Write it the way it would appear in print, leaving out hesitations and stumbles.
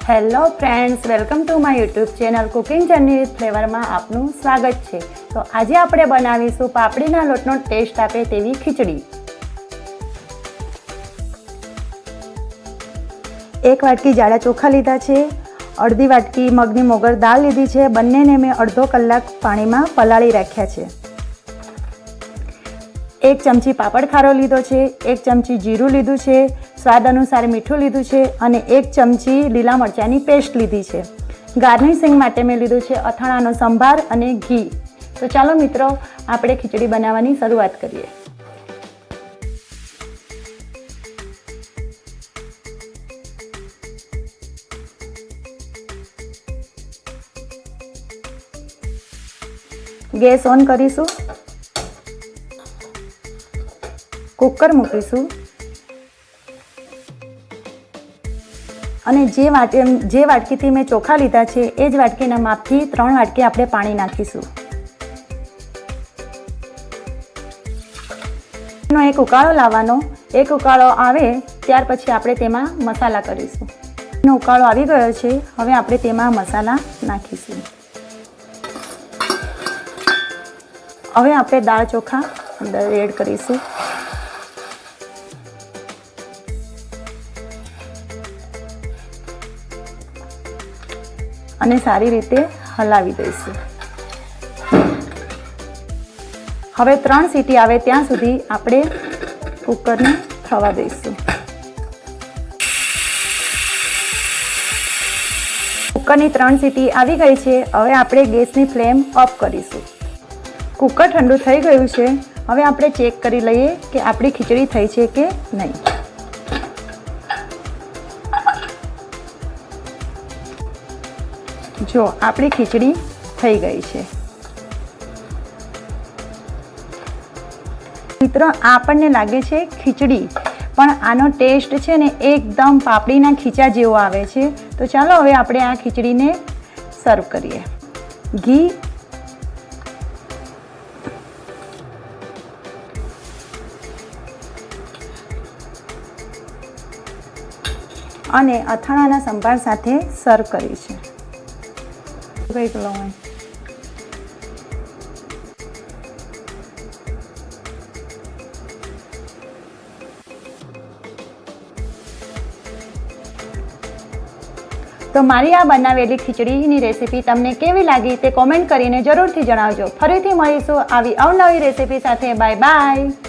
Hello friends, welcome to my YouTube channel cooking journey with ફ્લેવરમાં આપનું સ્વાગત છે। તો આજે આપણે બનાવીશું પાપડીના લોટનો ટેસ્ટ આપે તેવી ખીચડી। એક વાટકી જાડા ચોખા લીધા છે, અડધી વાટકી મગની મોગર દાળ લીધી છે, બંનેને મેં અડધો કલાક પાણીમાં પલાળી રાખ્યા છે। એક ચમચી પાપડ ખારો લીધો છે, એક ચમચી જીરું લીધું છે, સ્વાદ અનુસાર મીઠું લીધું છે અને એક ચમચી લીલા મરચાંની પેસ્ટ લીધી છે। ગાર્નિશિંગ માટે મેં લીધું છે અથાણાનો સંભાર અને ઘી। તો ચાલો મિત્રો, આપણે ખીચડી બનાવવાની શરૂઆત કરીએ। ગેસ ઓન કરીશું, કુકર મૂકીશું અને જે વાટકીથી મેં ચોખા લીધા છે એ જ વાટકીના માપથી 3 વાટકી આપણે પાણી નાખીશું। એક ઉકાળો લાવવાનો, એક ઉકાળો આવે ત્યાર પછી આપણે તેમાં મસાલા કરીશું। ઉકાળો આવી ગયો છે, હવે આપણે તેમાં મસાલા નાખીશું। હવે આપણે દાળ ચોખા અંદર એડ કરીશું અને સારી રીતે હલાવી દઈશું। હવે 3 સીટી આવે ત્યાં સુધી આપણે કુકરને થવા દઈશું। કુકરની 3 સીટી આવી ગઈ છે, હવે આપણે ગેસની ફ્લેમ ઓફ કરીશું। કુકર ઠંડુ થઈ ગયું છે, હવે આપણે ચેક કરી લઈએ કે આપણી ખીચડી થઈ છે કે નહીં। જો આપણી ખીચડી થઈ ગઈ છે। મિત્રો, આપણને લાગે છે ખીચડી, પણ આનો ટેસ્ટ છે ને એકદમ પાપડીના ખીચા જેવો આવે છે। તો ચાલો હવે આપણે આ ખીચડીને સર્વ કરીએ। ઘી અને અથાણાના સંભાર સાથે સર્વ કરી છે। તો મારી આ બનાવેલી ખીચડીની રેસીપી તમને કેવી લાગી તે કોમેન્ટ કરીને જરૂરથી જણાવજો। ફરીથી મળીશું આવી અવનવી રેસીપી સાથે। Bye bye.